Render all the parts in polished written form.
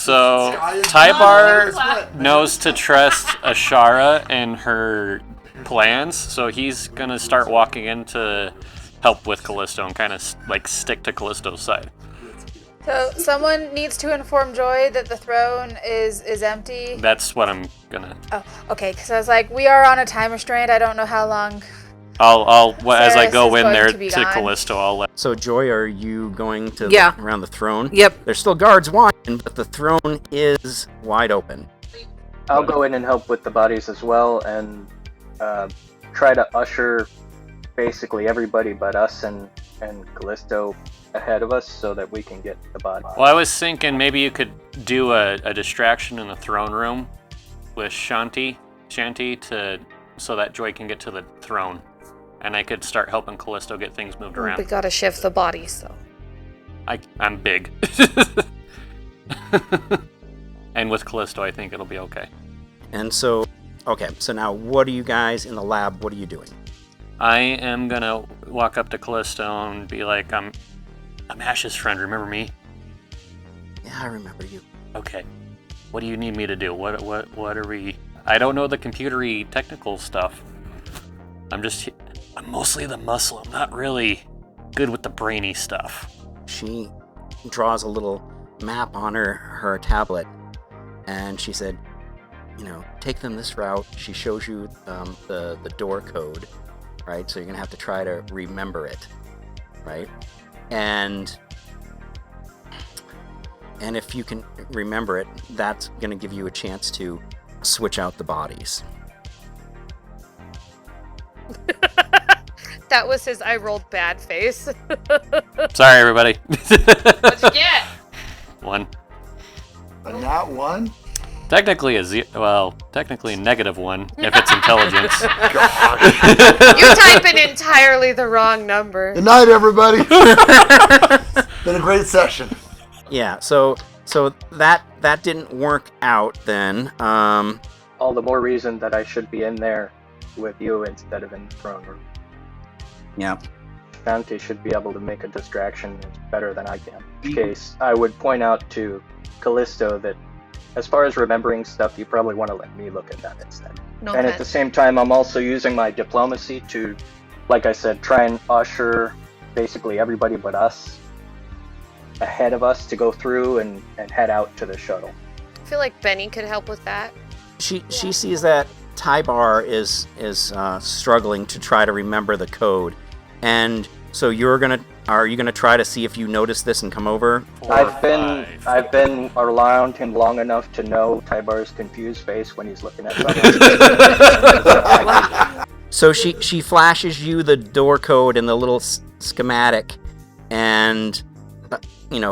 So Tybar knows to trust Ashara and her plans, so he's gonna start walking in to help with Callisto and kind of like stick to Callisto's side. So someone needs to inform Joy that the throne is empty. That's what I'm gonna. Oh, okay. Because I was like, we are on a time restraint. I don't know how long. As I go in there to gone. Callisto, I'll let. So, Joy, are you going to around the throne? Yep. There's still guards watching, but the throne is wide open. I'll go in and help with the bodies as well, and try to usher basically everybody but us and Callisto ahead of us so that we can get the body. Well, I was thinking maybe you could do a distraction in the throne room with Shanti so that Joy can get to the throne. And I could start helping Callisto get things moved around. We gotta shift the bodies, so. I'm big. And with Callisto, I think it'll be okay. And so, so now what are you guys in the lab, what are you doing? I am gonna walk up to Callisto and be like, I'm Ash's friend, remember me? Yeah, I remember you. Okay. What do you need me to do? What are we... I don't know the computery technical stuff. I'm mostly the muscle. I'm not really good with the brainy stuff. She draws a little map on her tablet, and she said, take them this route. She shows you the door code, right? So you're going to have to try to remember it, right? And if you can remember it, that's going to give you a chance to switch out the bodies. That was his I rolled bad face. Sorry, everybody. What'd you get? 1. A nat 1? Technically technically a -1 if it's intelligence. You're typing entirely the wrong number. Good night, everybody. Been a great session. Yeah, so that didn't work out then. All the more reason that I should be in there with you instead of in the throne room. Yeah. Shanti should be able to make a distraction better than I can. In case, I would point out to Callisto that as far as remembering stuff, you probably want to let me look at that instead. And at the same time, I'm also using my diplomacy to, like I said, try and usher basically everybody but us ahead of us to go through and head out to the shuttle. I feel like Benny could help with that. She sees that Tybar is struggling to try to remember the code, and so are you gonna try to see if you notice this and come over? I've been around him long enough to know Tybar's confused face when he's looking at something. So she flashes you the door code and the little schematic, and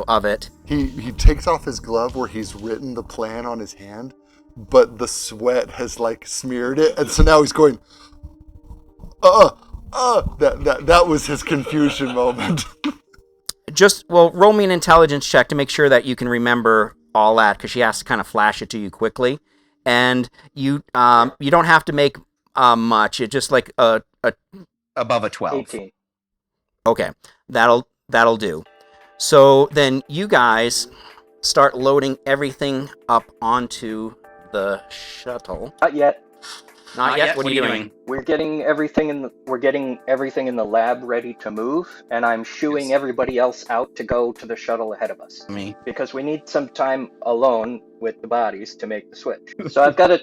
of it. He takes off his glove where he's written the plan on his hand, but the sweat has smeared it, and so now he's going, that was his confusion moment. Roll me an intelligence check to make sure that you can remember all that, because she has to kind of flash it to you quickly, and you don't have to make much. It's just like a above a 12. 18. Okay, that'll do. So then you guys start loading everything up onto the shuttle. Not yet. Not yet. What are you doing? We're getting everything in the lab ready to move, and I'm shooing everybody else out to go to the shuttle ahead of us. Me. Because we need some time alone with the bodies to make the switch. So I've got a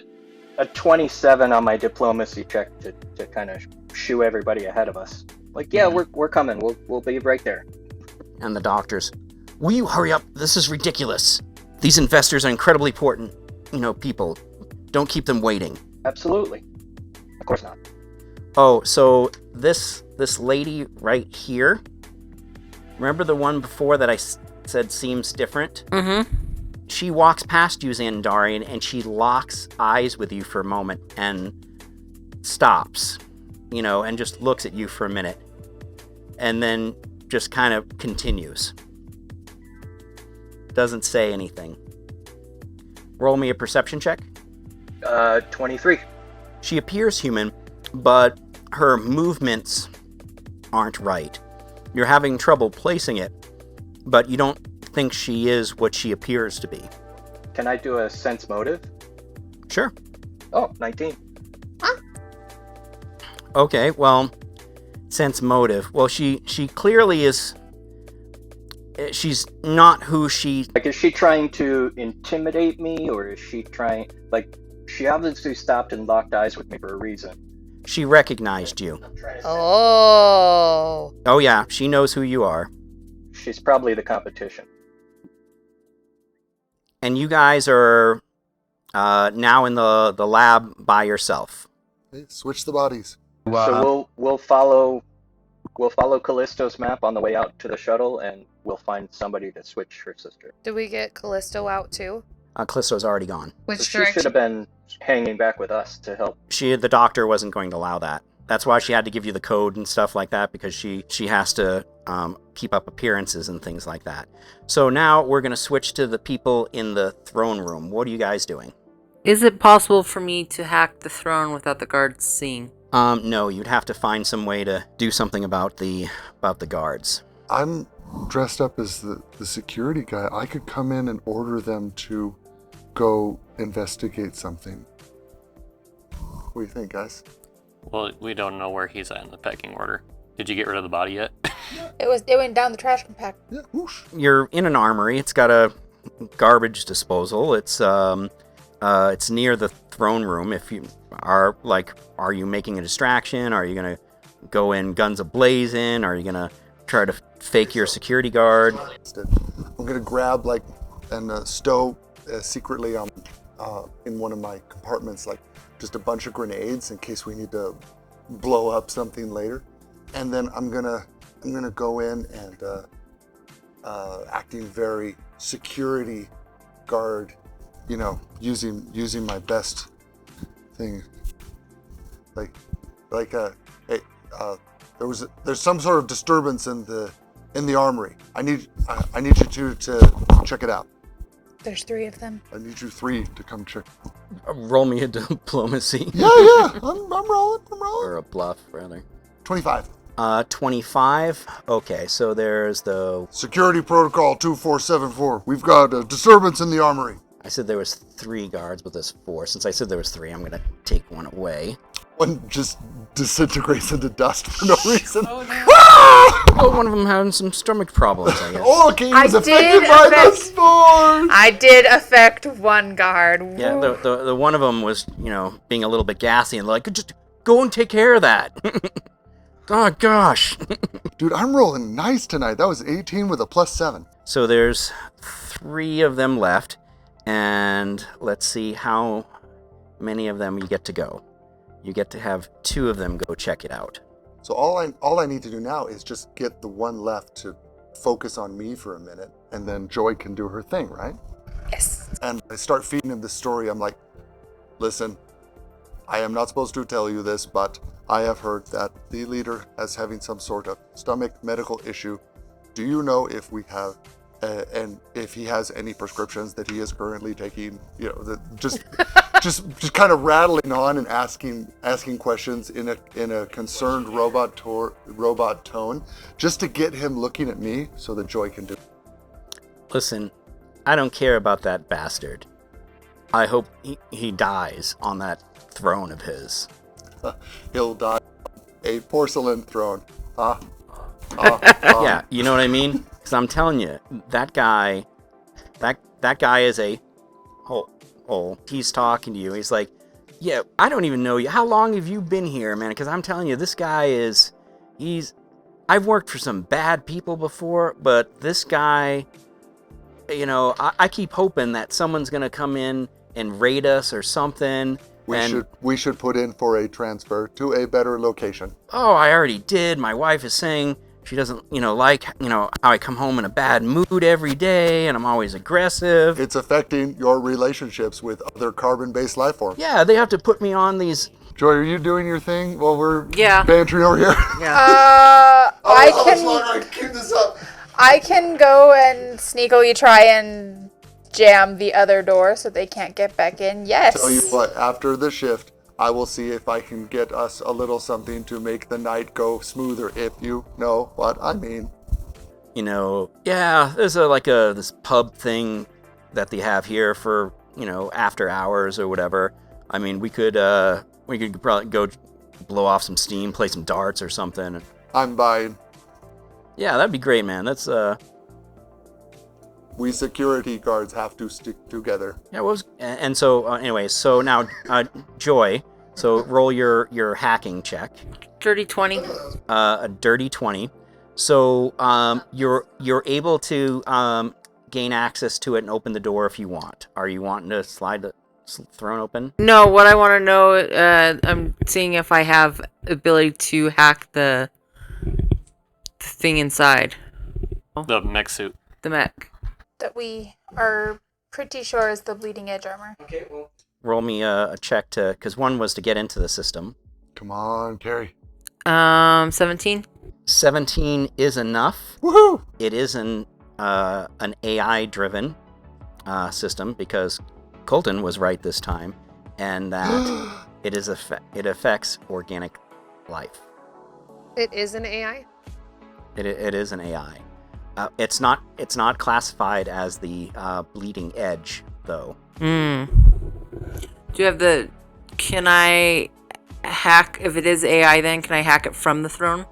27 on my diplomacy check to kind of shoo everybody ahead of us. We're coming. We'll be right there. And the doctors, will you hurry up? This is ridiculous. These investors are incredibly important, people. Don't keep them waiting. Absolutely. Of course not. Oh, so this lady right here, remember the one before that I said seems different? Mm-hmm. She walks past you, Xandarian, and she locks eyes with you for a moment and stops, and just looks at you for a minute. And then just kind of continues. Doesn't say anything. Roll me a perception check. 23. She appears human, but her movements aren't right. You're having trouble placing it, but you don't think she is what she appears to be. Can I do a sense motive? Sure. Oh, 19. Okay, well, sense motive. Well, she clearly is... She's not who she... Like, is she trying to intimidate me, or is she trying... Like, she obviously stopped and locked eyes with me for a reason. She recognized you. Oh. Oh yeah, she knows who you are. She's probably the competition. And you guys are now in the lab by yourself. Hey, switch the bodies. So we'll follow Callisto's map on the way out to the shuttle, and we'll find somebody to switch her sister. Do we get Callisto out too? Callisto's already gone. Which So she should have been hanging back with us to help. The doctor wasn't going to allow that. That's why she had to give you the code and stuff like that, because she has to keep up appearances and things like that. So now we're going to switch to the people in the throne room. What are you guys doing? Is it possible for me to hack the throne without the guards seeing? No, you'd have to find some way to do something about the guards. I'm dressed up as the security guy. I could come in and order them to go investigate something. What do you think, guys? Well, we don't know where he's at in the pecking order. Did you get rid of the body yet? It went down the trash compactor. Yeah, whoosh. You're in an armory. It's got a garbage disposal. It's near the throne room. If you are you making a distraction? Are you gonna go in guns a-blazing? Are you gonna try to fake your security guard? I'm gonna grab and stow secretly in one of my compartments just a bunch of grenades in case we need to blow up something later. And then I'm gonna go in and acting very security guard, using my best thing. There's some sort of disturbance in the armory. I need you two to check it out. There's 3 of them. I need you 3 to come check. Roll me a diplomacy. Yeah, I'm rolling. Or a bluff, rather. 25. 25. Okay, so there's the... Security Protocol 2474. We've got a disturbance in the armory. I said there was 3 guards, but there's 4. Since I said there was 3, I'm going to take one away. One just disintegrates into dust for no reason. Oh, no. Oh, one of them having some stomach problems, I guess. Oh, okay, he was I affected did by the affect- spores. I did affect one guard. Yeah, the one of them was, being a little bit gassy and just go and take care of that. Oh, gosh. Dude, I'm rolling nice tonight. That was 18 with a +7. So there's 3 of them left, and let's see how many of them you get to go. You get to have 2 of them go check it out. So all I need to do now is just get the one left to focus on me for a minute, and then Joy can do her thing, right? Yes. And I start feeding him the story. I'm like, listen, I am not supposed to tell you this, but I have heard that the leader is having some sort of stomach medical issue. Do you know if we have, and if he has any prescriptions that he is currently taking? Just kind of rattling on and asking questions in a concerned robot tone, just to get him looking at me so that Joy can do. Listen, I don't care about that bastard. I hope he dies on that throne of his. He'll die on a porcelain throne. Yeah, you know what I mean? Because I'm telling you, that guy is a hole. He's talking to you. He's like, yeah, I don't even know you. How long have you been here, man? Because I'm telling you, this guy I've worked for some bad people before, but this guy, I keep hoping that someone's going to come in and raid us or something. We should put in for a transfer to a better location. Oh, I already did. My wife is saying she doesn't, like, how I come home in a bad mood every day and I'm always aggressive. It's affecting your relationships with other carbon-based life forms. Yeah, they have to put me on these... Joy, are you doing your thing while we're Yeah. bantering over here? Yeah. I can go and sneakily try and jam the other door so they can't get back in. Yes. Tell you what, after the shift, I will see if I can get us a little something to make the night go smoother, if you know what I mean. Yeah, there's this pub thing that they have here for, after hours or whatever. I mean, we could probably go blow off some steam, play some darts or something. I'm buying. Yeah, that'd be great, man. That's We security guards have to stick together. Yeah, and so anyway, so now Joy, so roll your hacking check. Dirty 20. A dirty 20. So you're able to gain access to it and open the door if you want. Are you wanting to slide the throne open? No, what I want to know, I'm seeing if I have ability to hack the thing inside. The mech suit. The mech. That we are pretty sure is the bleeding edge armor. Okay, well. Roll me a check because one was to get into the system. Come on, Carrie. 17. 17 is enough. Woohoo! It is an AI-driven system because Colton was right this time, and that it affects organic life. It is an AI? It is an AI. It's not classified as the bleeding edge though. Do you have can I hack, if it is AI then, can I hack it from the throne?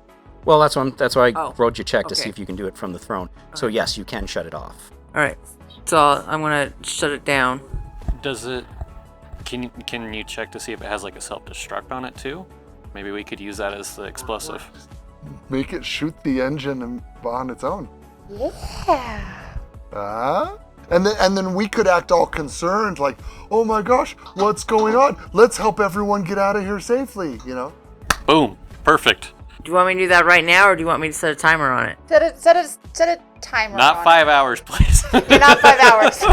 Well, that's why I rolled your check to see Okay. if you can do it from the throne. So yes, you can shut it off. Alright. So I'm gonna shut it down. Does it? Can you check to see if it has like a self-destruct on it too? Maybe we could use that as the explosive. Make it shoot the engine on its own. Yeah. And then we could act all concerned, like, oh my gosh, what's going on? Let's help everyone get out of here safely, Boom! Perfect. Do you want me to do that right now, or do you want me to set a timer on it? Set a timer. Not on 5 hours, please. It. Not 5 hours.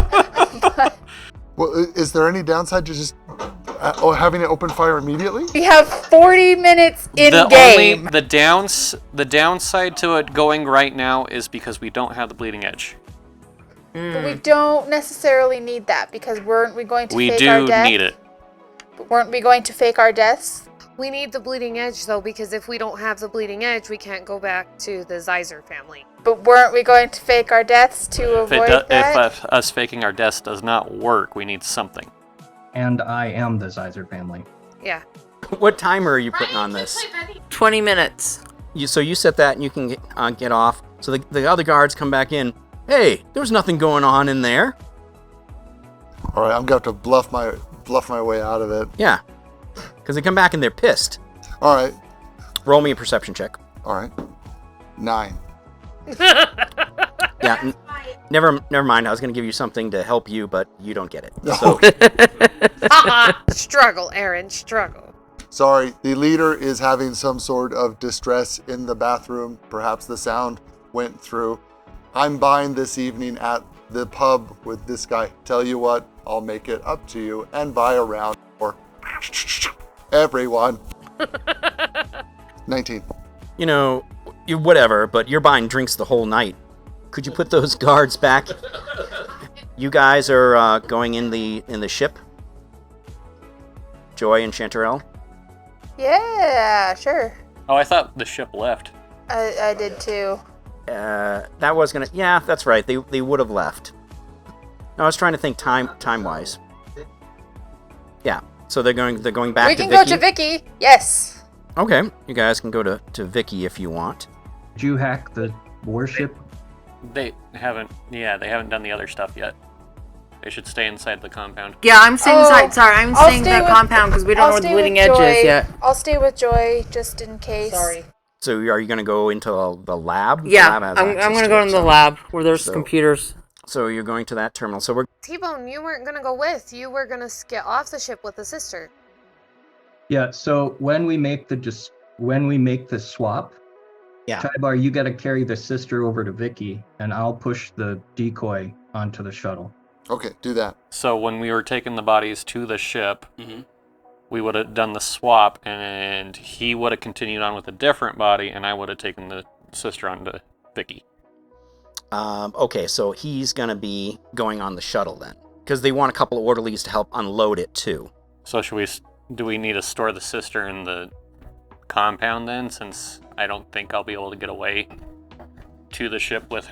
Well, is there any downside to just having it open fire immediately? We have 40 minutes in game. The downside to it going right now is because we don't have the bleeding edge. But we don't necessarily need that because weren't we going to We fake our do death? need it. But weren't we going to fake our deaths? We need the bleeding edge, though, because if we don't have the bleeding edge, we can't go back to the Zeiser family. But weren't we going to fake our deaths to avoid that? If us faking our deaths does not work, we need something. And I am the Zeiser family. Yeah. What timer are you putting on this? 20 minutes. So you set that and you can get off. So the other guards come back in. Hey, there's nothing going on in there. All right, I'm going to have to bluff my way out of it. Yeah, because they come back and they're pissed. All right. Roll me a perception check. All right. 9. Yeah, never mind. I was going to give you something to help you, but you don't get it. So, Struggle, Aaron, struggle. sorry, the leader is having some sort of distress in the bathroom. Perhaps the sound went through. I'm buying this evening at the pub with this guy. Tell you what, I'll make it up to you and buy a round for everyone. 19. Whatever, but you're buying drinks the whole night. Could you put those guards back? You guys are going in the ship? Joy and Chanterelle? Yeah, sure. Oh, I thought the ship left. I did too. That was gonna... Yeah, that's right. They would have left. No, I was trying to think time-wise. Yeah, so they're going back We to can Vicky. go to Vicky. Yes. Okay, you guys can go to Vicky if you want. Did you hack the warship? They haven't done the other stuff yet. They should stay inside the compound. Yeah, I'm staying inside. Sorry, I'm I'll staying stay that with- compound because we don't know where the bleeding edge is yet. I'll stay with Joy just in case. Sorry. So are you going to go into the lab? The Yeah, lab has I'm access going to to go it, into the so- lab where there's so- computers. So you're going to that terminal. So we're... T-Bone, you weren't gonna go with. You were gonna get off the ship with the sister. Yeah. So when we make the swap, Yeah. Tybar, you got to carry the sister over to Vicky, and I'll push the decoy onto the shuttle. Okay, do that. So when we were taking the bodies to the ship, Mhm. we would have done the swap, and he would have continued on with a different body, and I would have taken the sister onto Vicky. Okay, so he's going to be going on the shuttle then. Because they want a couple of orderlies to help unload it too. So do we need to store the sister in the compound then, since I don't think I'll be able to get away to the ship with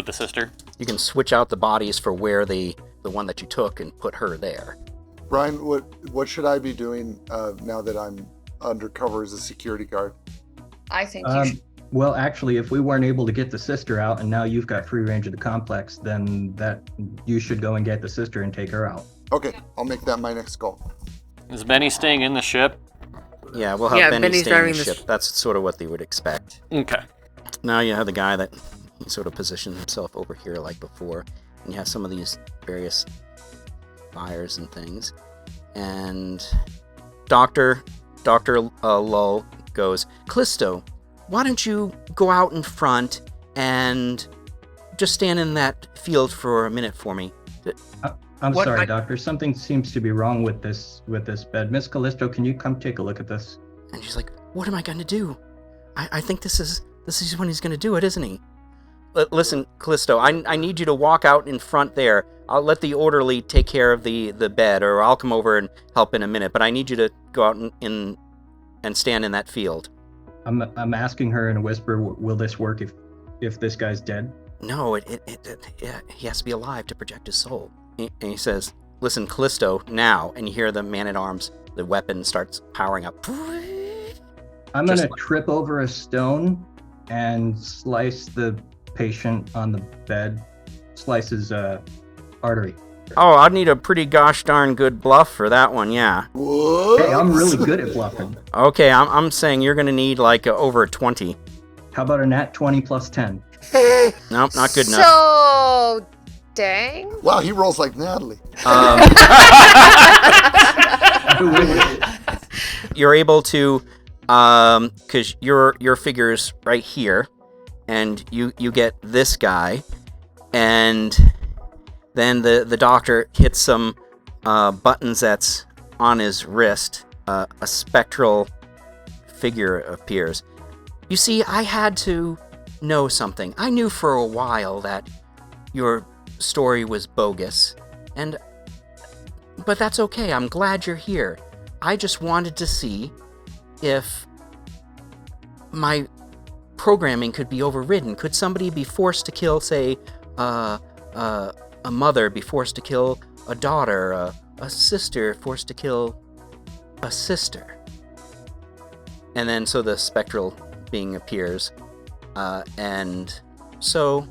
the sister? you can switch out the bodies for where the one that you took and put her there. Brian, what should I be doing now that I'm undercover as a security guard? I think you should. Well, actually, if we weren't able to get the sister out and now you've got free range of the complex, then you should go and get the sister and take her out. Okay, I'll make that my next goal. Is Benny staying in the ship? Yeah, we'll have Benny Benny's stay in driving the the ship. That's sort of what they would expect. Okay. Now you have the guy that he sort of positioned himself over here like before, and you have some of these various fires and things. And Dr. Lull goes, Callisto, why don't you go out in front and just stand in that field for a minute for me? I'm sorry, Doctor. Something seems to be wrong with this bed. Miss Callisto, can you come take a look at this? And she's like, what am I going to do? I think this is when he's going to do it, isn't he? Listen, Callisto, I need you to walk out in front there. I'll let the orderly take care of the bed, or I'll come over and help in a minute, but I need you to go out and stand in that field. I'm asking her in a whisper, will this work if this guy's dead? No, he has to be alive to project his soul. And he says, listen, Callisto, now, and you hear the man-at-arms, the weapon starts powering up. I'm going to trip over a stone and slice the patient on the bed, slice his artery. Oh, I'd need a pretty gosh darn good bluff for that one, yeah. What? Hey, I'm really good at bluffing. Okay, I'm saying you're going to need like over 20. How about a nat 20 plus 10? Nope, not good enough. So, dang. Wow, he rolls like Natalie. You're able to, because your figure's right here, and you get this guy, and then the doctor hits some buttons that's on his wrist. A spectral figure appears. You see, I had to know something. I knew for a while that your story was bogus, but that's okay. I'm glad you're here. I just wanted to see if my programming could be overridden. Could somebody be forced to kill, say, a mother be forced to kill a daughter, a sister forced to kill a sister? And then so the spectral being appears, and so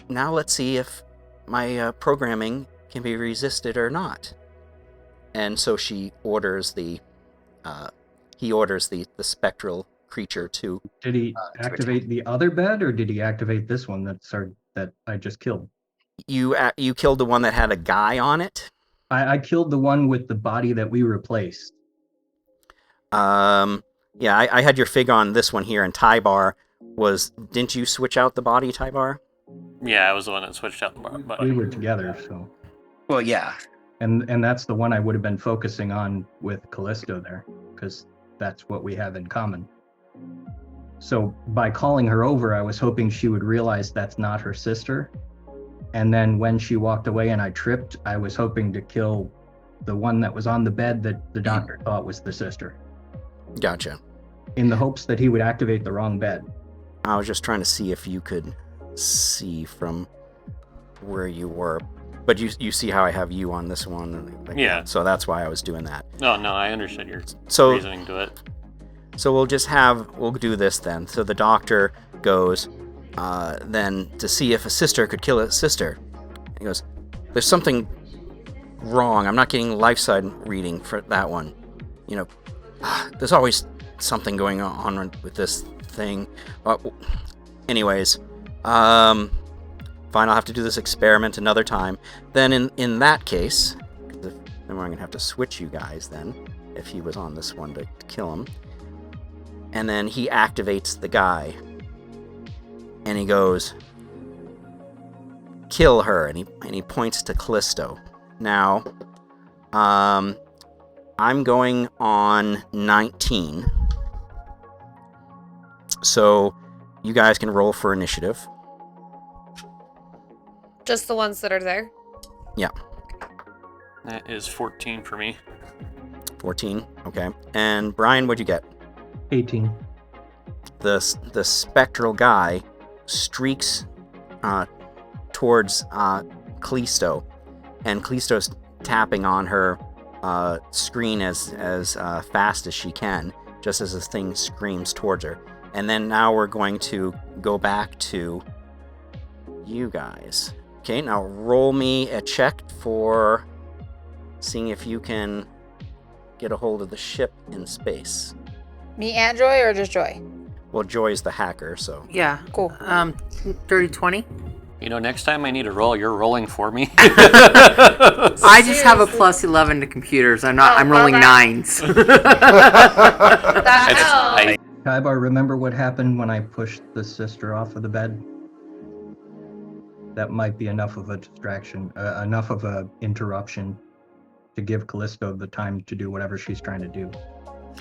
now let's see if my programming can be resisted or not. And so he orders the spectral creature to. Did he activate the other bed, or did he activate this one that I just killed? You killed the one that had a guy on it? I killed the one with the body that we replaced. Yeah, I had your fig on this one here, and Tybar didn't you switch out the body, Tybar? Yeah, I was the one that switched out the body. We were together, so. Well, yeah. And that's the one I would have been focusing on with Callisto there, because that's what we have in common. So by calling her over, I was hoping she would realize that's not her sister. And then when she walked away and I tripped, I was hoping to kill the one that was on the bed that the doctor thought was the sister. Gotcha. In the hopes that he would activate the wrong bed. I was just trying to see if you could see from where you were. But you see how I have you on this one? Yeah. So that's why I was doing that. No, I understand your reasoning to it. So we'll do this then. So the doctor goes, then to see if a sister could kill a sister. He goes, there's something wrong. I'm not getting life side reading for that one. You know, there's always something going on with this thing. Anyways, fine, I'll have to do this experiment another time. Then in that case, then I'm going to have to switch you guys then, if he was on this one to kill him. And then he activates the guy. And he goes, kill her. And he points to Callisto. Now, I'm going on 19. So you guys can roll for initiative. Just the ones that are there? Yeah. That is 14 for me. 14, okay. And Brian, what'd you get? 18. The spectral guy streaks towards Callisto, and Callisto's tapping on her screen as fast as she can, just as this thing screams towards her. And then now we're going to go back to you guys. Okay, now roll me a check for seeing if you can get a hold of the ship in space. Me and Joy, or just Joy? Well, Joy's the hacker, so... Yeah. Cool. Dirty 20. You know, next time I need a roll, you're rolling for me. I just have a plus 11 to computers. I'm rolling 9s. Kaibar, remember what happened when I pushed the sister off of the bed? That might be enough of a distraction, enough of a interruption to give Callisto the time to do whatever she's trying to do.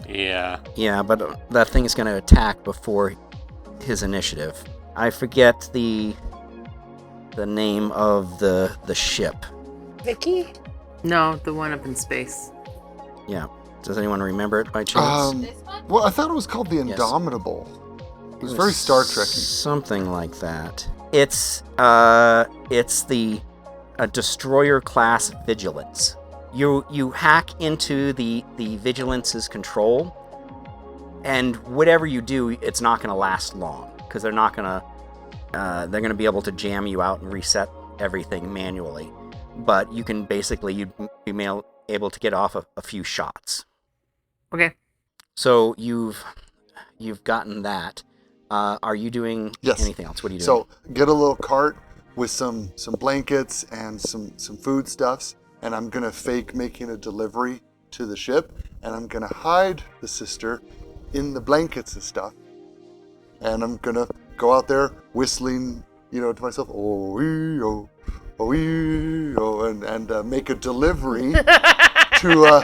Yeah. Yeah, but that thing is going to attack before his initiative. I forget the name of the ship. Vicky? No, the one up in space. Yeah. Does anyone remember it by chance? Well, I thought it was called the Indomitable. It was very Star Trek-y. Something like that. It's the destroyer class Vigilance. You hack into the Vigilance's control, and whatever you do, it's not going to last long because they're going to be able to jam you out and reset everything manually. But you can you'd be able to get off a few shots. Okay. So you've gotten that. Are you doing anything else? What are you doing? So get a little cart with some blankets and some foodstuffs, and I'm gonna fake making a delivery to the ship, and I'm gonna hide the sister in the blankets and stuff, and I'm gonna go out there whistling, to myself, oh, and make a delivery to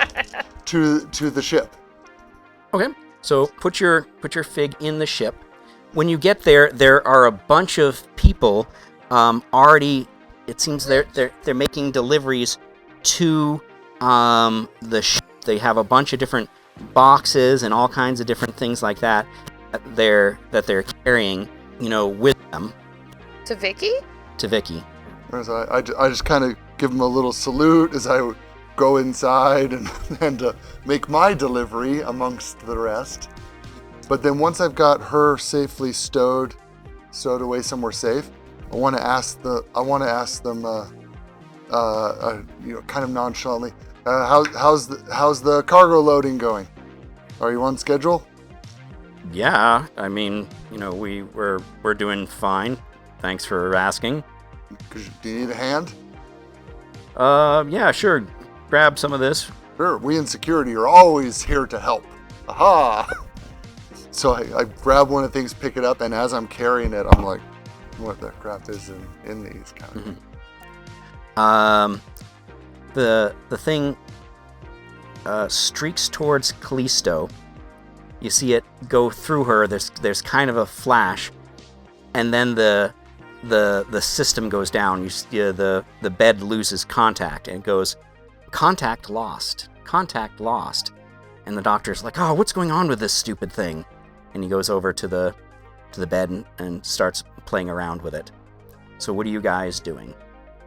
the ship. Okay. So put your fig in the ship. When you get there, there are a bunch of people already. It seems they're making deliveries to the ship. They have a bunch of different boxes and all kinds of different things like that they're carrying, with them. To Vicky? To Vicky. So I just kind of give them a little salute as I go inside and make my delivery amongst the rest. But then once I've got her safely stowed away somewhere safe, I want to ask them, kind of nonchalantly, how's the cargo loading going? Are you on schedule? Yeah, I mean, we're doing fine. Thanks for asking. Do you need a hand? Yeah, sure. Grab some of this. Sure, we in security are always here to help. Aha! So I grab one of the things, pick it up, and as I'm carrying it, I'm like, what the crap is in these kind of things? The thing streaks towards Callisto. You see it go through her. There's kind of a flash, and then the system goes down. You see the bed loses contact, and it goes, contact lost, and the doctor's like, oh, what's going on with this stupid thing? And he goes over to the bed and starts playing around with it. So what are you guys doing?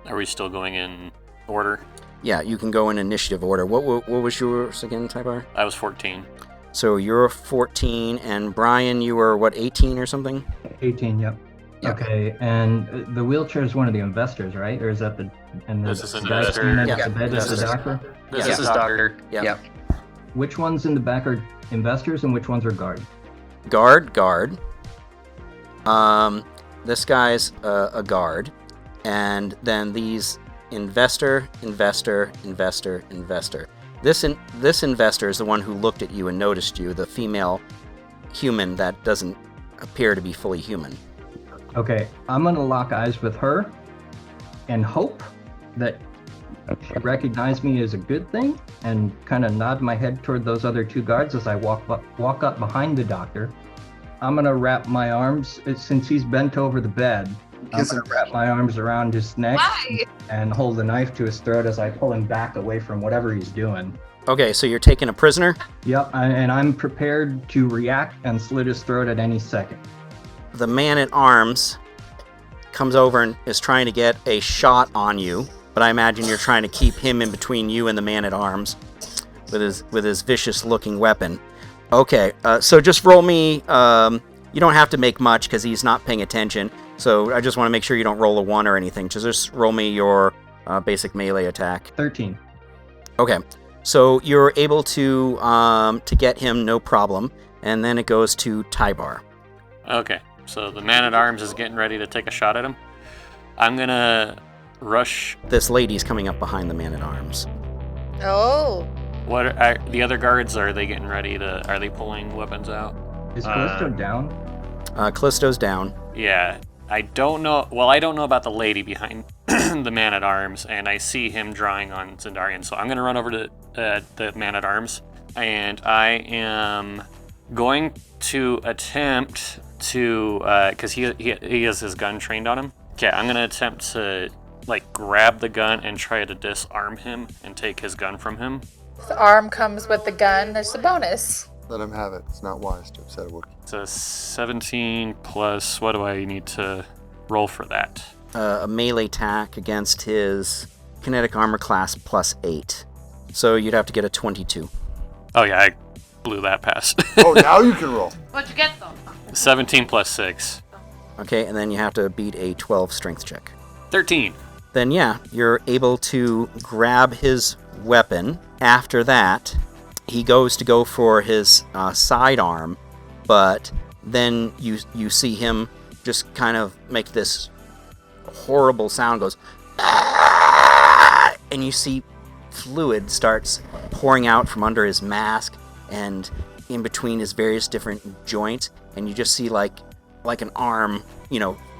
Are we still going in order? Yeah, you can go in initiative order. What was yours again, Tybar? I was 14. So you're 14, and Brian, you were, 18 or something? 18, yep. Okay, and the wheelchair is one of the investors, right? Or is that this is an investor. The bed is the doctor? This is doctor. Yep. Which ones in the back are investors and which ones are guard? Guard. This guy's a guard, and then these investor. This investor is the one who looked at you and noticed you, the female human that doesn't appear to be fully human. Okay, I'm gonna lock eyes with her and hope that she recognizes me as a good thing, and kind of nod my head toward those other two guards as I walk up behind the doctor. I'm gonna wrap my arms, since he's bent over the bed, I'm gonna wrap my arms around his neck and hold the knife to his throat as I pull him back away from whatever he's doing. Okay, so you're taking a prisoner? Yep, and I'm prepared to react and slit his throat at any second. The man-at-arms comes over and is trying to get a shot on you, but I imagine you're trying to keep him in between you and the man-at-arms with his vicious-looking weapon. Okay, so just roll me... you don't have to make much because he's not paying attention, so I just want to make sure you don't roll a 1 or anything. Just roll me your basic melee attack. 13. Okay, so you're able to get him no problem, and then it goes to Tybar. Okay, so the man-at-arms is getting ready to take a shot at him. I'm gonna rush... This lady's coming up behind the man-at-arms. Oh. What are the other guards? Are they getting ready to... Are they pulling weapons out? Is Callisto down? Callisto's down. Yeah, I don't know... Well, I don't know about the lady behind the man-at-arms, and I see him drawing on Zendarian, so I'm gonna run over to the man-at-arms, and I am going to attempt to... Because he has his gun trained on him. Okay, I'm gonna attempt to, grab the gun and try to disarm him and take his gun from him. If the arm comes with the gun, there's a bonus. Let him have it. It's not wise to upset a Wookiee. It's a 17 plus... What do I need to roll for that? A melee attack against his kinetic armor class plus 8. So you'd have to get a 22. Oh, yeah, I blew that pass. Oh, now you can roll. What'd you get, though? 17 plus 6. Okay, and then you have to beat a 12 strength check. 13. Then, yeah, you're able to grab his weapon. After that, he goes to go for his sidearm, but then you see him just kind of make this horrible sound, goes, "Ah!" And you see fluid starts pouring out from under his mask and in between his various different joints, and you just see like an arm,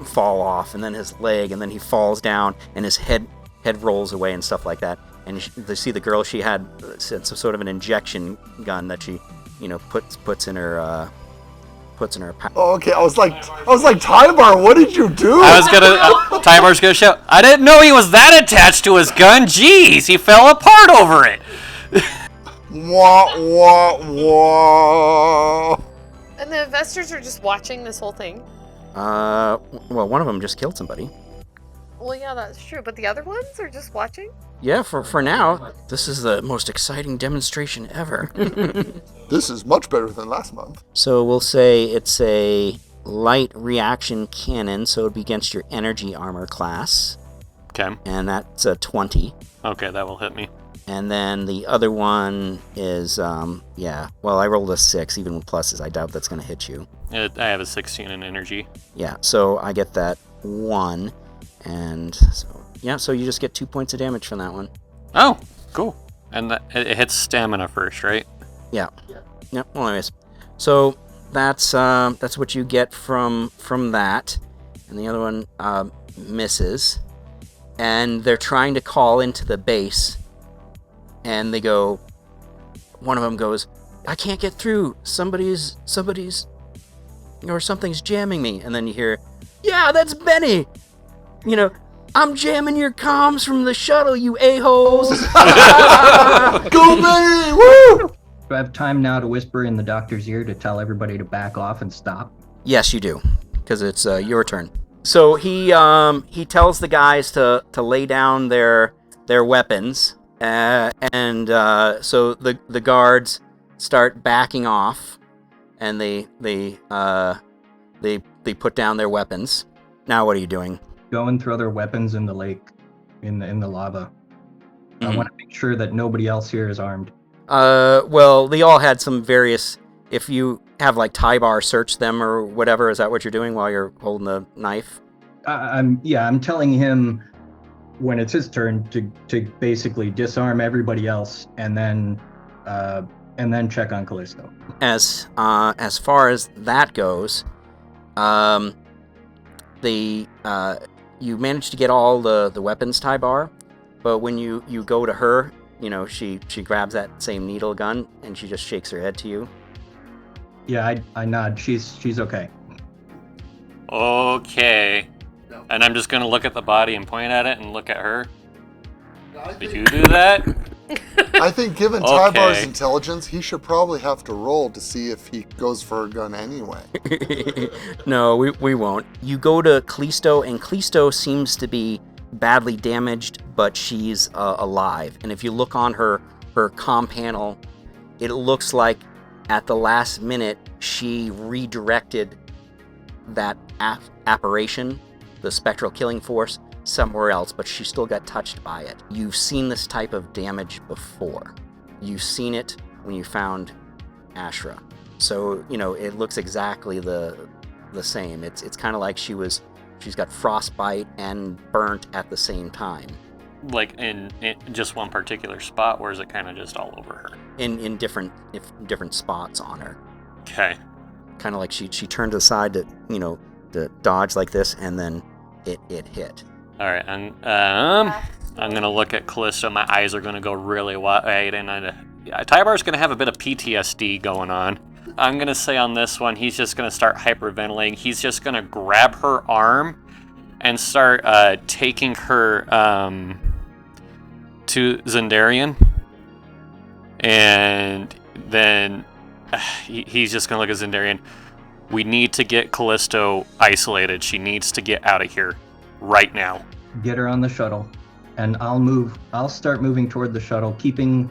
fall off, and then his leg, and then he falls down, and his head rolls away and stuff like that. And you see the girl, she had some sort of an injection gun that she, puts in her pouch. Oh, okay, I was like, Tybar, what did you do? I was gonna... Tybar's gonna shout, I didn't know he was that attached to his gun. Jeez, he fell apart over it. Wah, wah, wah. And the investors are just watching this whole thing? Well, one of them just killed somebody. Well, yeah, that's true. But the other ones are just watching? Yeah, for now, this is the most exciting demonstration ever. This is much better than last month. So we'll say it's a light reaction cannon, so it'd be against your energy armor class. Okay. And that's a 20. Okay, that will hit me. And then the other one is, well, I rolled a 6, even with pluses. I doubt that's going to hit you. I have a 16 in energy. Yeah, so I get that 1. And so you just get 2 points of damage from that one. Oh, cool. And it hits stamina first, right? Yeah. Yep. Well, anyways, so that's what you get from that, and the other one misses, and they're trying to call into the base, and they go. One of them goes, "I can't get through. Somebody's, or something's jamming me," and then you hear, "Yeah, that's Benny. I'm jamming your comms from the shuttle, you a-holes." Go Benny! Woo! Do I have time now to whisper in the doctor's ear to tell everybody to back off and stop? Yes, you do, because it's your turn. So he tells the guys to lay down their weapons, and so the guards start backing off, and they put down their weapons. Now what are you doing? Go and throw their weapons in the lake, in the lava. Mm-hmm. I want to make sure that nobody else here is armed. Well, they all had some various... If you have, Tybar search them or whatever, is that what you're doing while you're holding the knife? I'm telling him when it's his turn to basically disarm everybody else and then check on Callisto. As far as that goes, you managed to get all the weapons, Tybar, but when you go to her, she grabs that same needle gun and she just shakes her head to you. Yeah, I nod. She's okay. Okay. And I'm just gonna look at the body and point at it and look at her. Did you do that? I think given Tybar's intelligence, he should probably have to roll to see if he goes for a gun anyway. No, we won't. You go to Callisto, and Callisto seems to be badly damaged, but she's alive. And if you look on her comm panel, it looks like at the last minute she redirected that apparition, the spectral killing force, somewhere else, but she still got touched by it. You've seen this type of damage before. You've seen it when you found Ashra. So, it looks exactly the same. It's kind of like she's got frostbite and burnt at the same time. Like in just one particular spot, or is it kind of just all over her? In different spots on her. Okay. Kind of like she turned aside to dodge like this, and then it hit. All right, I'm gonna look at Callisto. My eyes are gonna go really wide, and Tybar's gonna have a bit of PTSD going on. I'm gonna say on this one, he's just gonna start hyperventilating. He's just gonna grab her arm and start taking her to Zendarian, and then he's just gonna look at Zendarian. We need to get Callisto isolated. She needs to get out of here right now. Get her on the shuttle, and I'll start moving toward the shuttle, keeping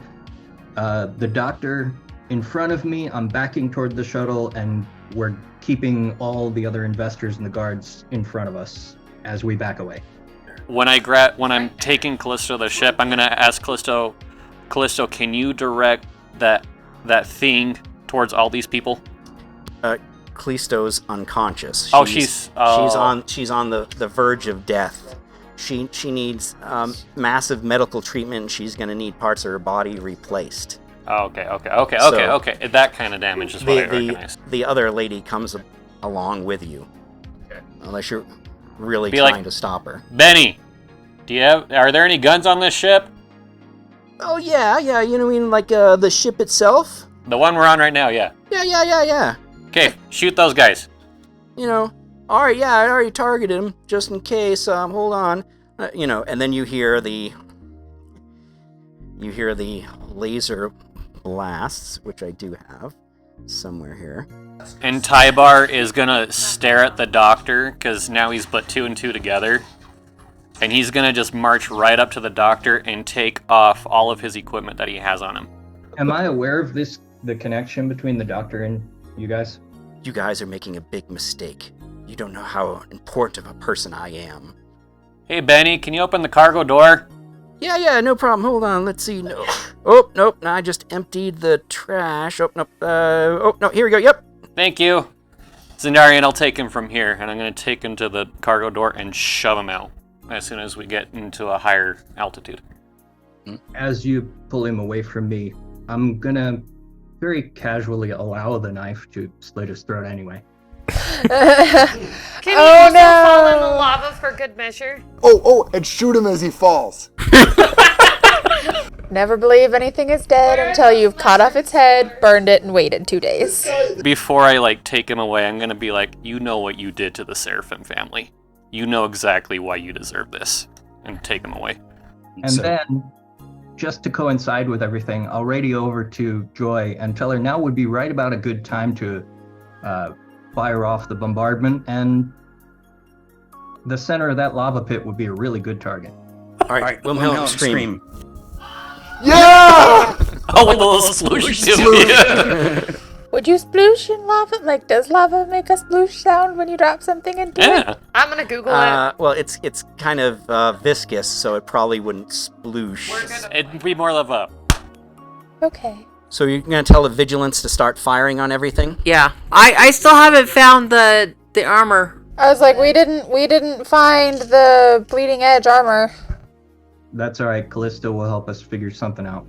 the doctor in front of me. I'm backing toward the shuttle, and we're keeping all the other investors and the guards in front of us as we back away. When I'm taking Callisto to the ship, I'm gonna ask Callisto, can you direct that thing towards all these people? Callisto's unconscious. She's on the verge of death. She needs massive medical treatment. She's going to need parts of her body replaced. Okay. That kind of damage is what I recognize. The other lady comes along with you, unless you're really trying to stop her. Benny, are there any guns on this ship? Oh yeah. Like the ship itself. The one we're on right now, yeah. Yeah. Okay, shoot those guys. All right, yeah, I already targeted him, just in case, hold on. And then you hear the laser blasts, which I do have somewhere here. And Tybar is gonna stare at the doctor, because now he's put 2 and 2 together. And he's gonna just march right up to the doctor and take off all of his equipment that he has on him. Am I aware of the connection between the doctor and you guys? You guys are making a big mistake. You don't know how important of a person I am. Hey, Benny, can you open the cargo door? Yeah, no problem. Hold on, let's see. No. Oh, nope, I just emptied the trash. Oh, nope. No, here we go, yep. Thank you. Zendarian, I'll take him from here, and I'm going to take him to the cargo door and shove him out as soon as we get into a higher altitude. As you pull him away from me, I'm going to very casually allow the knife to slit his throat anyway. Can he also fall in the lava for good measure? And shoot him as he falls. Never believe anything is dead until you've cut off its head, burned it, and waited 2 days. Before I take him away, I'm gonna be like, you know what you did to the Seraphim family. You know exactly why you deserve this, and take him away. And then, just to coincide with everything, I'll radio over to Joy and tell her now would be right about a good time to fire off the bombardment, and the center of that lava pit would be a really good target. All right, Wilhelm, scream. Yeah! Oh, with a little sploosh. Would you sploosh in lava? Does lava make a sploosh sound when you drop something into it? I'm gonna Google it. Well, it's kind of viscous, so it probably wouldn't sploosh. It'd be more of a... Okay. So you're going to tell the vigilance to start firing on everything? Yeah. I still haven't found the armor. I was like, we didn't find the bleeding edge armor. That's all right. Callisto will help us figure something out.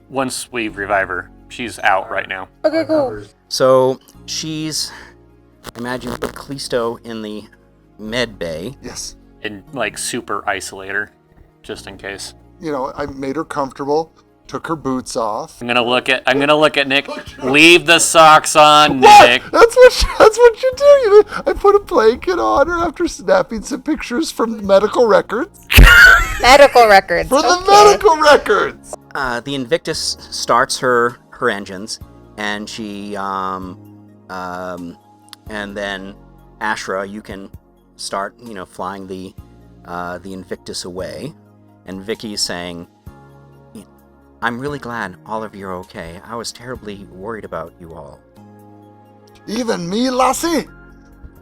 Once we revive her, she's out right now. Okay, cool. So imagine put Callisto in the med bay. Yes. And super isolate her, just in case. I made her comfortable. Took her boots off. I'm gonna look at Nick. Leave the socks on, Nick. That's what you do. I put a blanket on her after snapping some pictures from medical records. Medical records. For the okay. medical records! The Invictus starts her engines, and she and then Ashra, you can start flying the Invictus away, and Vicky's saying, "I'm really glad all of you are okay. I was terribly worried about you all." Even me, lassie?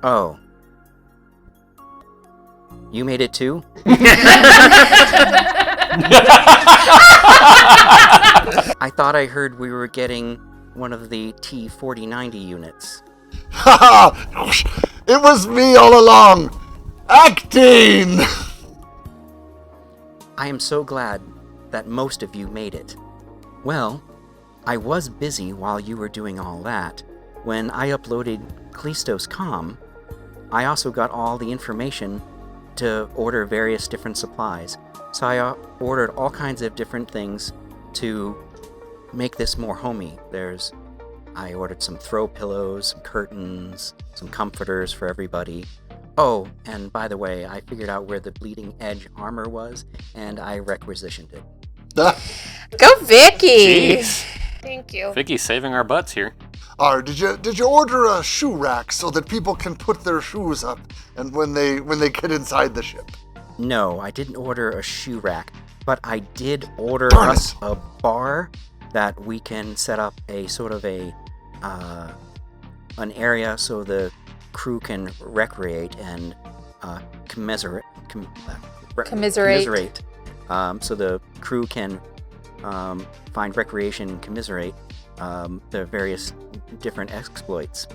Oh. You made it too? I thought I heard we were getting one of the T4090 units. Ha! It was me all along! Acting! I am so glad that most of you made it. Well, I was busy while you were doing all that. When I uploaded Callisto's comm, I also got all the information to order various different supplies. So I ordered all kinds of different things to make this more homey. I ordered some throw pillows, some curtains, some comforters for everybody. Oh, and by the way, I figured out where the bleeding edge armor was, and I requisitioned it. Go, Vicky! Jeez. Thank you. Vicky's saving our butts here. Did you order a shoe rack so that people can put their shoes up and when they get inside the ship? No, I didn't order a shoe rack, but I did order Darn us it. a bar that we can set up a sort of an area so the crew can recreate and commiserate. Commiserate. So the crew can find recreation and commiserate the various different exploits.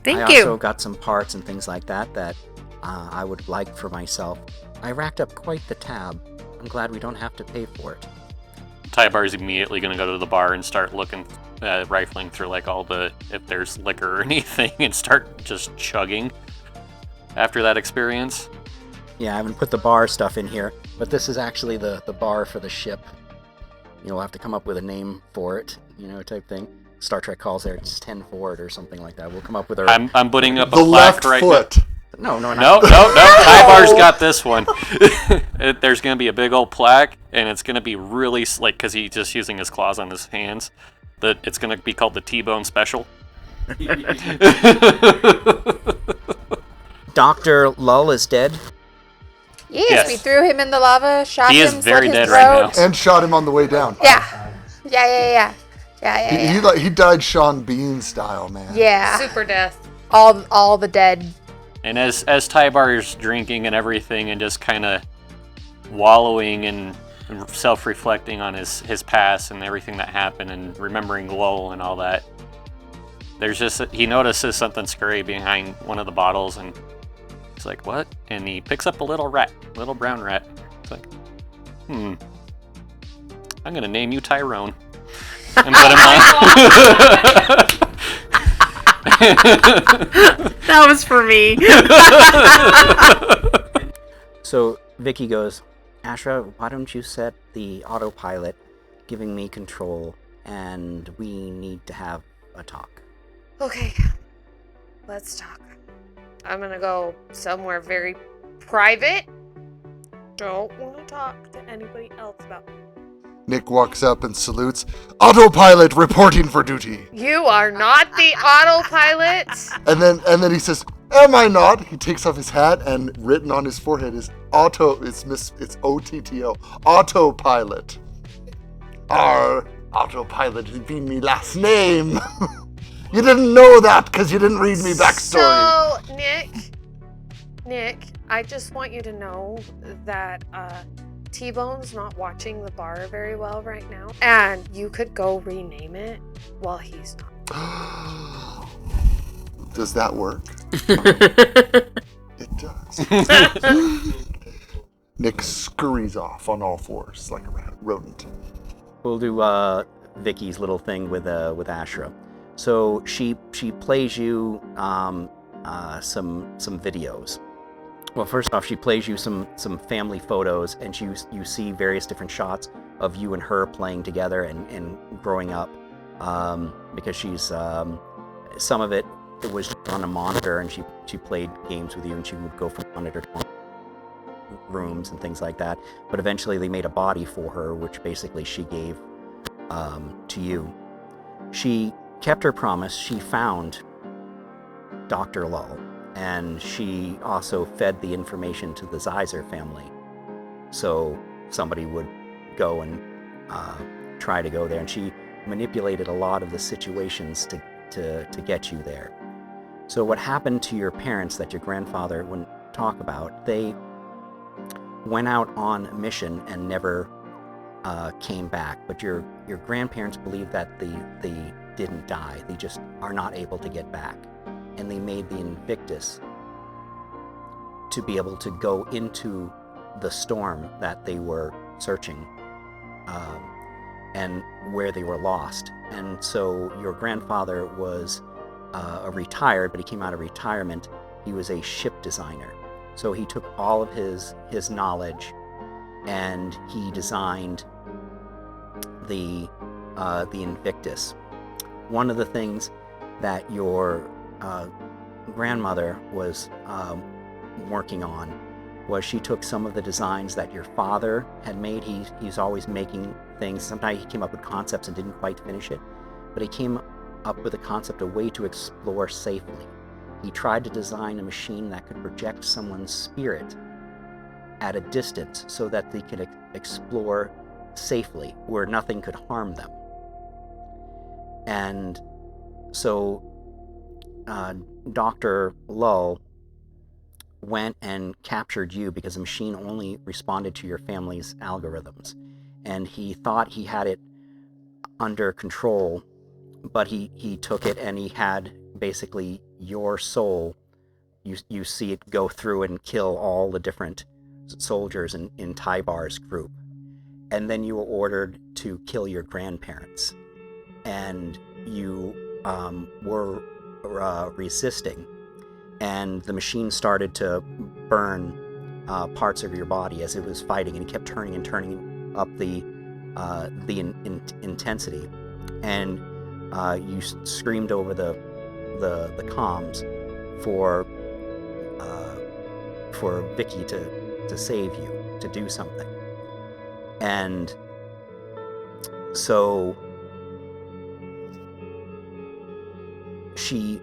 Thank I you. also got some parts and things like that I would like for myself. I racked up quite the tab. I'm glad we don't have to pay for it. Tybar's immediately going to go to the bar and start looking, rifling through like all the, if there's liquor or anything, and start just chugging after that experience. Yeah, I haven't put the bar stuff in here, but this is actually the bar for the ship. You'll have to come up with a name for it, type thing. Star Trek calls there, it's 10 forward or something like that. We'll come up with our... I'm putting up a The plaque left right foot. No. No. Tybar's got this one. There's going to be a big old plaque, and it's going to be really, because he's just using his claws on his hands, that it's going to be called the T-Bone Special. Dr. Lull is dead. Yes, we threw him in the lava, shot He him, is slit very his dead throat. right now. And shot him on the way down. Yeah. He died Sean Bean style, man. Yeah. Super death. All the dead. And as Tybar's drinking and everything and just kind of wallowing and self-reflecting on his past and everything that happened and remembering Lowell and all that, he notices something scurry behind one of the bottles and he's like, what? And he picks up a little brown rat. It's like, I'm going to name you Tyrone. And put him on. That was for me. So Vicky goes, Ashra, why don't you set the autopilot, giving me control, and we need to have a talk. Okay. Let's talk. I'm gonna go somewhere very private. Don't want to talk to anybody else about it. Nick walks up and salutes. Autopilot reporting for duty. You are not the autopilot. And then he says, "Am I not?" He takes off his hat and written on his forehead is auto. It's OTTO. Autopilot. Autopilot has been me last name. You didn't know that because you didn't read me backstory. So Nick, I just want you to know that T-Bone's not watching the bar very well right now, and you could go rename it while he's not. Does that work? It does. Nick scurries off on all fours like a rodent. We'll do Vicky's little thing with Ashra. So she plays you some videos. Well, first off, she plays you some family photos, and you see various different shots of you and her playing together and growing up. Because she's some of it was on a monitor, and she played games with you, and she would go from monitor to monitor. rooms and things like that. But eventually they made a body for her, which basically she gave to you. She kept her promise. She found Dr. Lull, and she also fed the information to the Zeiser family, so somebody would go and try to go there. And she manipulated a lot of the situations to get you there. So what happened to your parents that your grandfather wouldn't talk about, they went out on a mission and never came back. But your grandparents believe that they didn't die. They just are not able to get back. And they made the Invictus to be able to go into the storm that they were searching and where they were lost. And so your grandfather was retired, but he came out of retirement. He was a ship designer. So he took all of his knowledge and he designed the Invictus. One of the things that your grandmother was working on was she took some of the designs that your father had made. He's always making things. Sometimes he came up with concepts and didn't quite finish it, but he came up with a concept, a way to explore safely. He tried to design a machine that could project someone's spirit at a distance so that they could explore safely where nothing could harm them. And so Dr. Lull went and captured you because the machine only responded to your family's algorithms. And he thought he had it under control, but he took it and he had basically your soul. You see it go through and kill all the different soldiers in Tybar's group. And then you were ordered to kill your grandparents. And you were resisting. And the machine started to burn parts of your body as it was fighting, and it kept turning and turning up the intensity. And you screamed over the comms for Vicky to save you, to do something. And so she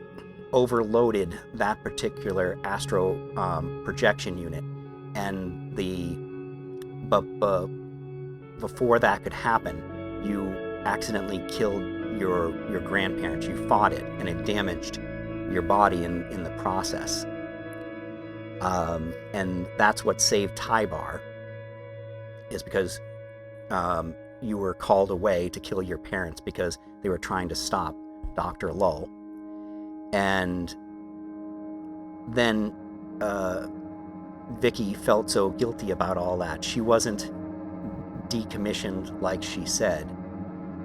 overloaded that particular astro projection unit, and before that could happen, you accidentally killed your grandparents. You fought it, and it damaged your body in the process. And that's what saved Tybar, is because you were called away to kill your parents because they were trying to stop Dr. Lull. And then Vicky felt so guilty about all that. She wasn't decommissioned like she said.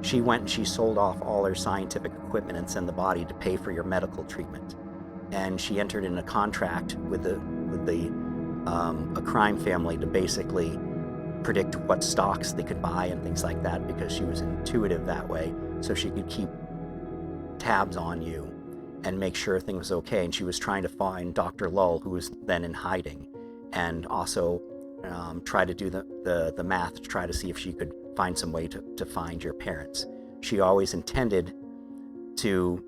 She went and she sold off all her scientific equipment and sent the body to pay for your medical treatment. And she entered in a contract with a crime family to basically predict what stocks they could buy and things like that, because she was intuitive that way, so she could keep tabs on you and make sure things was okay. And she was trying to find Dr. Lull, who was then in hiding, and also try to do the math to try to see if she could find some way to find your parents. She always intended to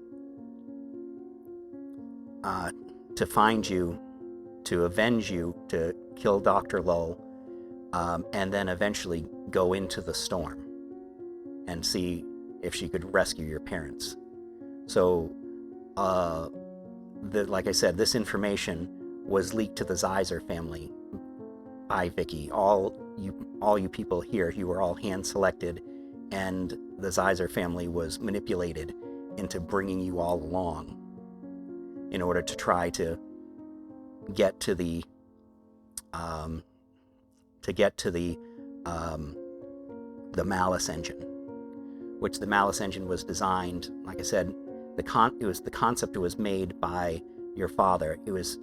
find you, to avenge you, to kill Dr. Lull, and then eventually go into the storm and see if she could rescue your parents. So, like I said, this information was leaked to the Zeiser family by Vicky. All you people here, you were all hand-selected, and the Zeiser family was manipulated into bringing you all along in order to try to get to the Malice engine, which the Malice engine was designed, like I said, the concept was made by your father. It was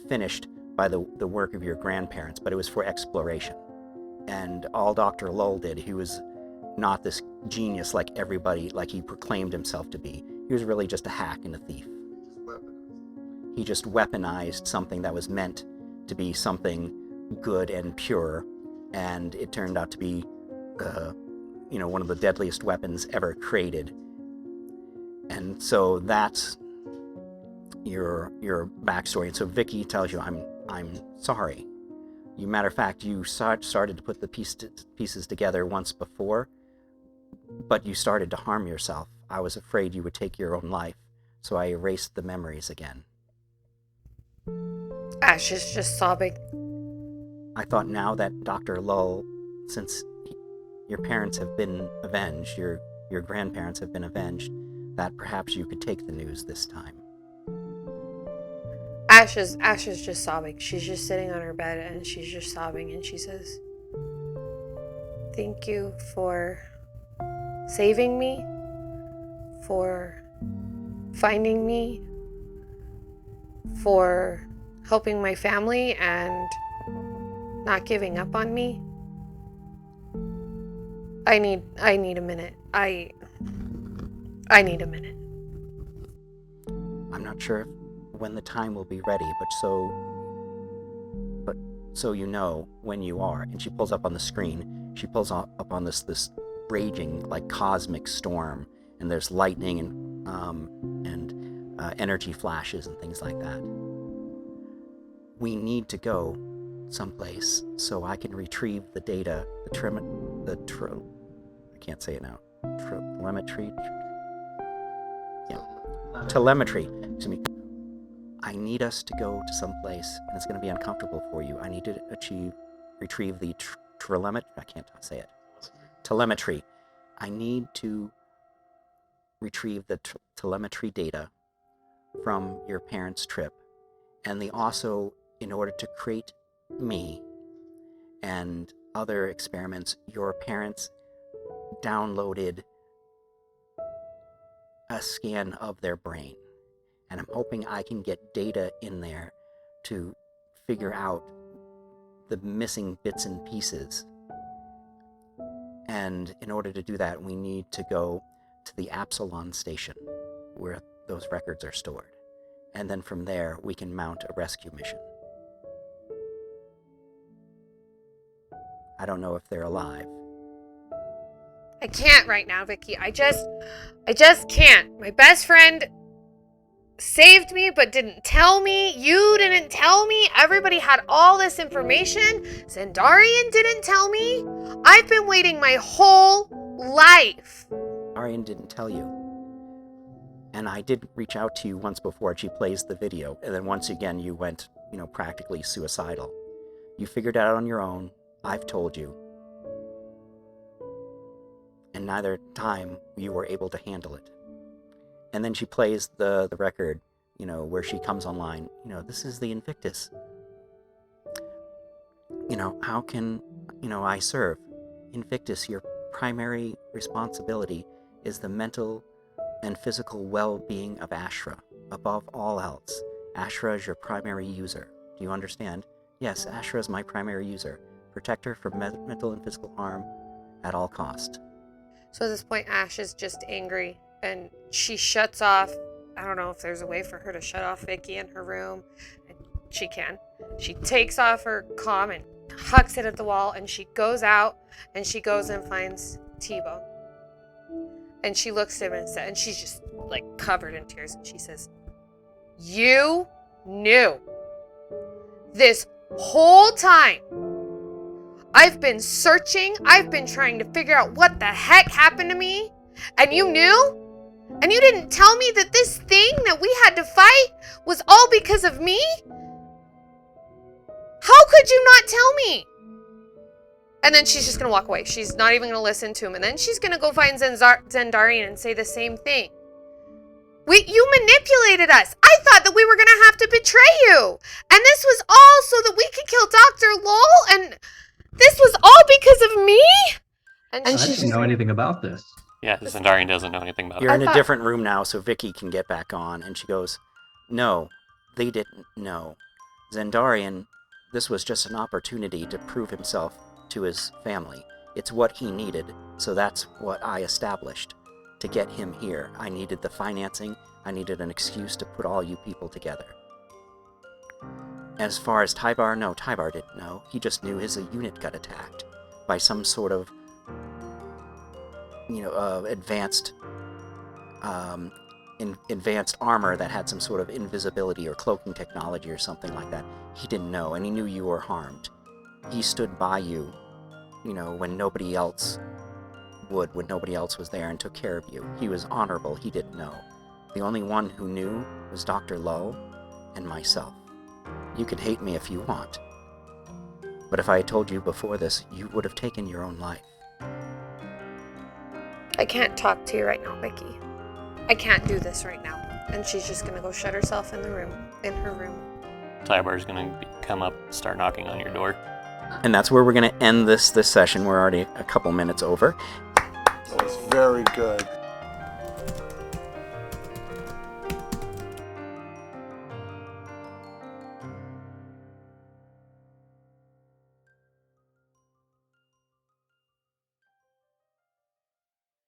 finished by the work of your grandparents, but it was for exploration. And all Dr. Lull did, he was not this genius like everybody, like he proclaimed himself to be. He was really just a hack and a thief. He just weaponized something that was meant to be something good and pure, and it turned out to be one of the deadliest weapons ever created. And so that's your backstory. And so Vicky tells you, I'm sorry. Matter of fact, you started to put the pieces together once before, but you started to harm yourself. I was afraid you would take your own life, so I erased the memories again. Ash is just sobbing. I thought now that Dr. Lull, since your parents have been avenged, your grandparents have been avenged, that perhaps you could take the news this time. Ash is just sobbing. She's just sitting on her bed and she's just sobbing, and she says, "Thank you for saving me, for finding me, for helping my family and not giving up on me. I need a minute. I need a minute." I'm not sure when the time will be ready, but so you know when you are. And she pulls up on the screen. She pulls up on this raging, like, cosmic storm, and there's lightning and energy flashes and things like that. We need to go someplace so I can retrieve the data, I can't say it now. Telemetry. Excuse me. I need us to go to some place, and it's going to be uncomfortable for you. I need to retrieve the telemetry. I need to retrieve the telemetry data from your parents' trip, and also, in order to create me and other experiments, your parents downloaded a scan of their brain. And I'm hoping I can get data in there to figure out the missing bits and pieces. And in order to do that, we need to go to the Absalon station, where those records are stored. And then from there, we can mount a rescue mission. I don't know if they're alive. I can't right now, Vicky. I just can't. My best friend saved me but didn't tell me. You didn't tell me. Everybody had all this information. Zendarian didn't tell me. I've been waiting my whole life. Arian didn't tell you. And I did reach out to you once before. She plays the video. And then once again, you went, practically suicidal. You figured it out on your own. I've told you. And neither time you were able to handle it. And then she plays the record, where she comes online. This is the Invictus. How can, I serve? Invictus, your primary responsibility is the mental and physical well-being of Ashra, above all else. Ashra is your primary user. Do you understand? Yes, Ashra is my primary user. Protect her from mental and physical harm at all cost. So at this point, Ash is just angry, and she shuts off. I don't know if there's a way for her to shut off Vicky in her room. And she can. She takes off her comm and hucks it at the wall, and she goes out, and she goes and finds T-Bone. And she looks at him and she's just like covered in tears, and she says, "You knew this whole time. I've been searching. I've been trying to figure out what the heck happened to me. And you knew? And you didn't tell me that this thing that we had to fight was all because of me? How could you not tell me?" And then she's just going to walk away. She's not even going to listen to him. And then she's going to go find Zendarian and say the same thing. You manipulated us. I thought that we were going to have to betray you. And this was all so that we could kill Dr. Lowell. And this was all because of me? And I didn't know anything about this. Yeah, Zendarian doesn't know anything about it. You're in a different room now, so Vicky can get back on. And she goes, "No, they didn't know. Zendarian, this was just an opportunity to prove himself to his family. It's what he needed, so that's what I established. To get him here, I needed the financing. I needed an excuse to put all you people together. As far as Tybar, no, Tybar didn't know. He just knew his unit got attacked by some sort of, advanced armor that had some sort of invisibility or cloaking technology or something like that. He didn't know, and he knew you were harmed. He stood by you, when nobody else would, when nobody else was there, and took care of you. He was honorable. He didn't know. The only one who knew was Dr. Lowe and myself. You can hate me if you want, but if I had told you before this, you would have taken your own life. I can't talk to you right now, Vicky. I can't do this right now. And she's just gonna go shut herself in her room. Tybar's gonna come up, start knocking on your door. And that's where we're gonna end this session. We're already a couple minutes over. That was very good.